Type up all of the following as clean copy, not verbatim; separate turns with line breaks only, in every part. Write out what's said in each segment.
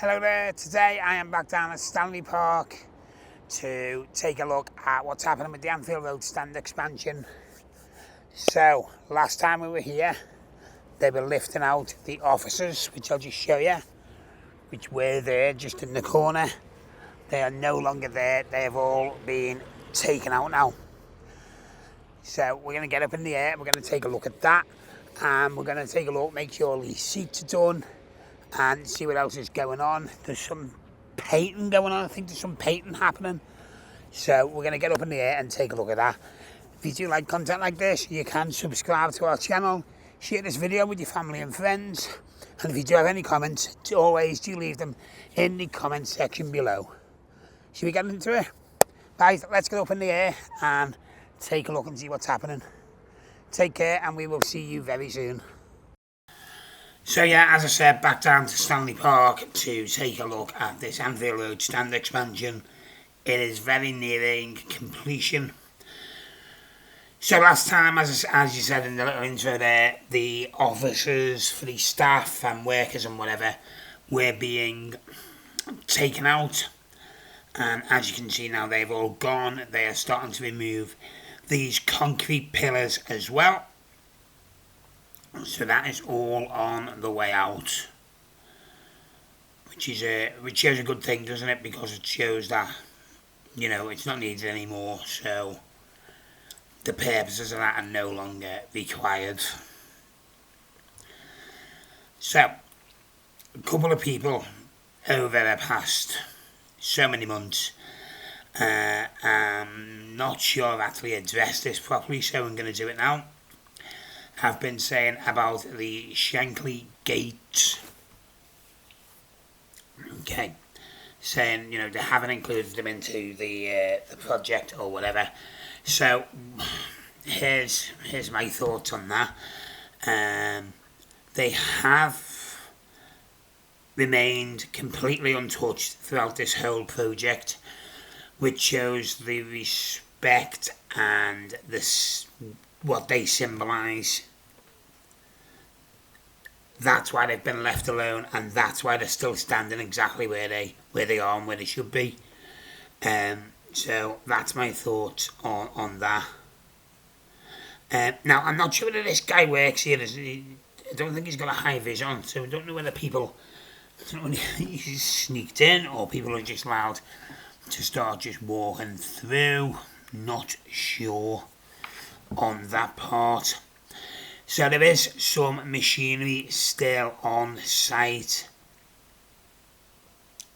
Hello there, today I am back down at Stanley Park to take a look at what's happening with the Anfield Road Stand Expansion. So, last time we were here, they were lifting out the offices, which I'll just show you, which were there just in the corner. They are no longer there, they have all been taken out now. So we're going to get up in the air, we're going to take a look at that, and we're going to take a look, make sure all these seats are done, and see what else is going on. There's some painting going on. I think there's some painting happening. So we're going to get up in the air and take a look at that. If you do like content like this, you can subscribe to our channel, share this video with your family and friends, and if you do have any comments, always do leave them in the comment section below. Should we get into it? Guys, let's get up in the air and take a look and see what's happening. Take care, and we will see you very soon. So yeah, as I said, back down to Stanley Park to take a look at this Anfield Road Stand Expansion. It is very nearing completion. So last time, as you said in the little intro there, the offices for the staff and workers and whatever were being taken out. And as you can see now, they've all gone. They are starting to remove these concrete pillars as well. So that is all on the way out, which shows a good thing, doesn't it? Because it shows that, you know, it's not needed anymore. So the purposes of that are no longer required. So a couple of people over the past so many months, I'm not sure I've actually addressed this properly, so I'm going to do it now. Have been saying about the Shankly gates. Okay, saying, you know, they haven't included them into the project or whatever. So here's my thoughts on that. They have remained completely untouched throughout this whole project, which shows the respect and what they symbolise. That's why they've been left alone, and that's why they're still standing exactly where they are and where they should be. So that's my thoughts on that. Now, I'm not sure whether this guy works here. I don't think he's got a high vis on, so I don't know whether he's sneaked in or people are just allowed to start just walking through. Not sure on that part. So there is some machinery still on site.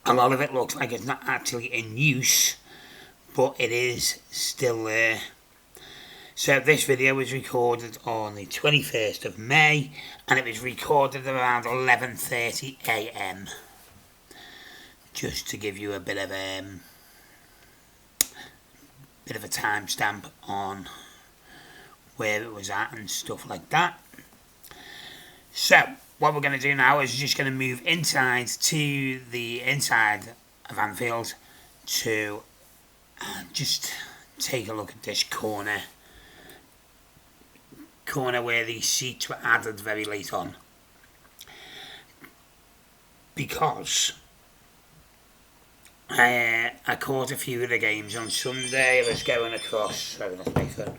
A lot of it looks like it's not actually in use, but it is still there. So this video was recorded on the 21st of May, and it was recorded around 11:30 AM. Just to give you a bit of a timestamp on where it was at and stuff like that. So what we're going to do now is just going to move inside to the inside of Anfield to just take a look at this corner where these seats were added very late on, because I caught a few of the games on Sunday. I was going across, sorry, that's my phone,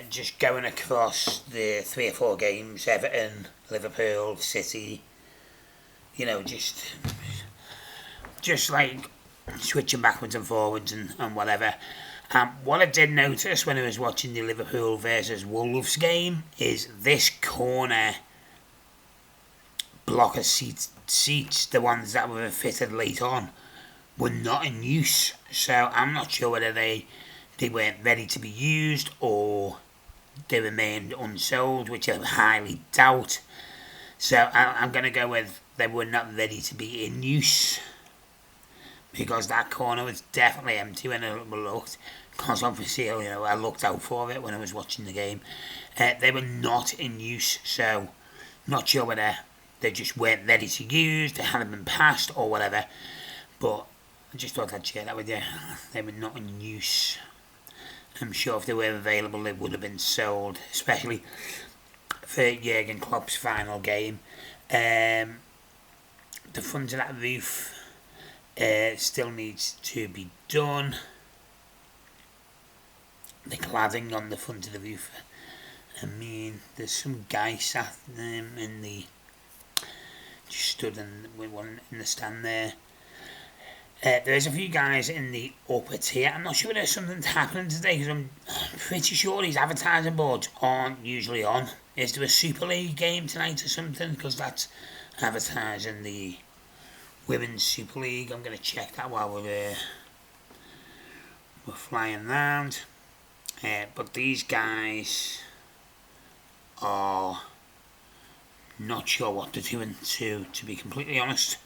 just going across the 3 or 4 games, Everton, Liverpool, City, you know, just like switching backwards and forwards and whatever. What I did notice when I was watching the Liverpool versus Wolves game is this corner block of seats, the ones that were fitted late on, were not in use. So I'm not sure whether they weren't ready to be used or they remained unsold, which I highly doubt. So I'm going to go with they were not ready to be in use, because that corner was definitely empty when I looked, because obviously, you know, I looked out for it when I was watching the game. They were not in use, so not sure whether they just weren't ready to use, they hadn't been passed or whatever, but I just thought I'd share that with you. They were not in use. I'm sure if they were available they would have been sold, especially for Jurgen Klopp's final game. the front of that roof still needs to be done. The cladding on the front of the roof. I mean, there's some guy sat in the just stood with one in the stand there. There's a few guys in the upper tier. I'm not sure if there's something happening today because I'm pretty sure these advertising boards aren't usually on. Is there a Super League game tonight or something? Because that's advertising the Women's Super League. I'm going to check that while we're flying around. But these guys are not sure what they're doing, to be completely honest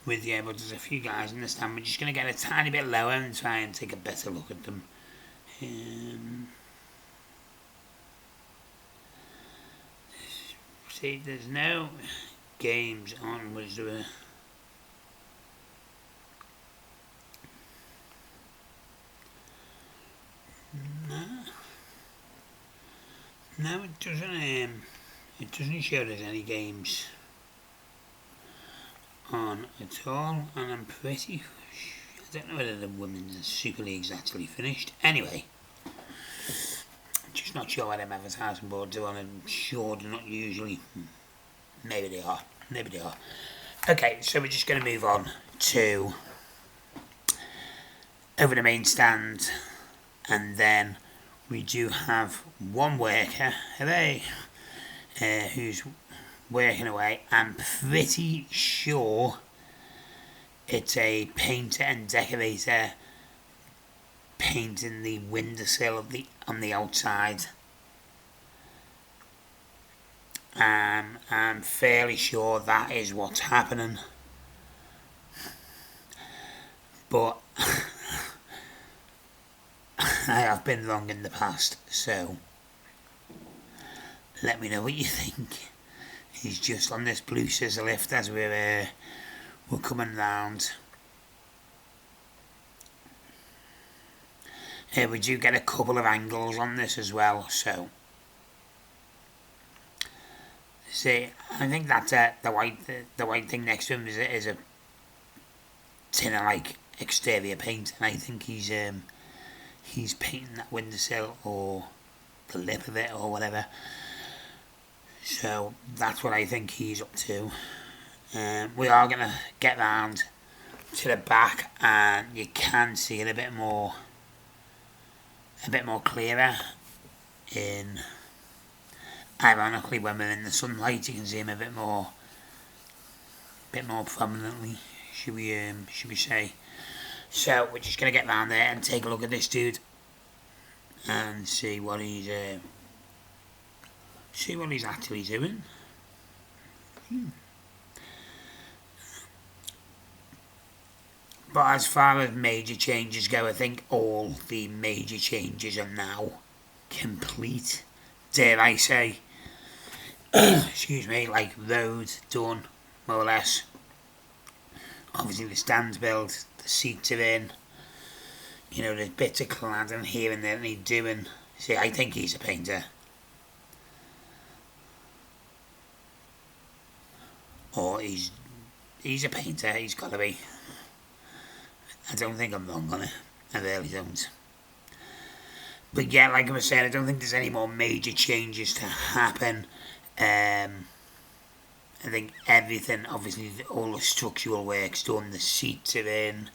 with you. But there's a few guys in the stand. We're just going to get a tiny bit lower and try and take a better look at them. See, there's no games on. Was there a... No, it doesn't. It doesn't show there's any games on at all, and I'm pretty. I don't know whether the Women's Super League's actually finished. Anyway, just not sure why them advertising boards are on. I'm sure they're not usually. Maybe they are. Maybe they are. Okay, so we're just going to move on to over the main stand, and then we do have one worker, hooray, who's working away. I'm pretty sure it's a painter and decorator painting the windowsill on the outside. I'm fairly sure that is what's happening. But I have been wrong in the past, so let me know what you think. He's just on this blue scissor lift as we're coming round. We do get a couple of angles on this as well, so see, I think that the white thing next to him is a tin of like exterior paint, and I think he's painting that windowsill or the lip of it or whatever. So that's what I think he's up to. We are going to get round to the back, and you can see it a bit more clearer. Ironically, when we're in the sunlight, you can see him a bit more prominently, should we say. So we're just going to get round there and take a look at this dude and see what he's actually doing. But as far as major changes go, I think all the major changes are now complete, dare I say. Excuse me, like roads done, more or less. Obviously the stand's built, the seats are in. You know, there's bits of cladding here and there that need doing. See, I think he's a painter. Or he's a painter, he's got to be. I don't think I'm wrong on it. I really don't. But yeah, like I was saying, I don't think there's any more major changes to happen. I think everything, obviously all the structural work's done, the seats are in.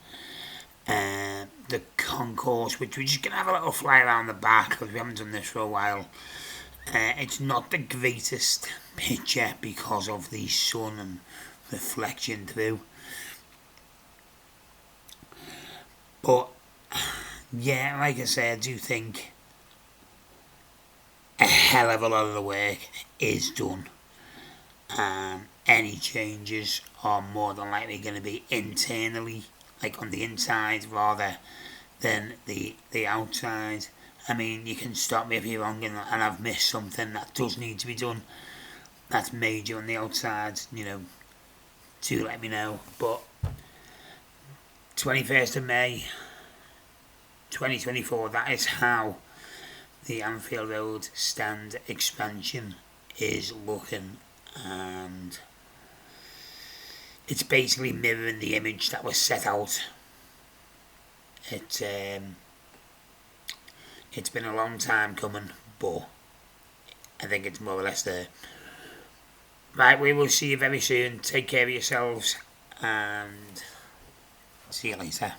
The concourse, which we're just going to have a little fly around the back because we haven't done this for a while. It's not the greatest picture because of the sun and reflection through. But yeah, like I say, I do think a hell of a lot of the work is done. Any changes are more than likely going to be internally, like on the inside rather than the outside. I mean, you can stop me if you're wrong and I've missed something that does need to be done. That's major on the outside, you know, do let me know. But 21st of May 2024, that is how the Anfield Road Stand Expansion is looking. And it's basically mirroring the image that was set out. It's been a long time coming, but I think it's more or less there. Right, we will see you very soon. Take care of yourselves and see you later.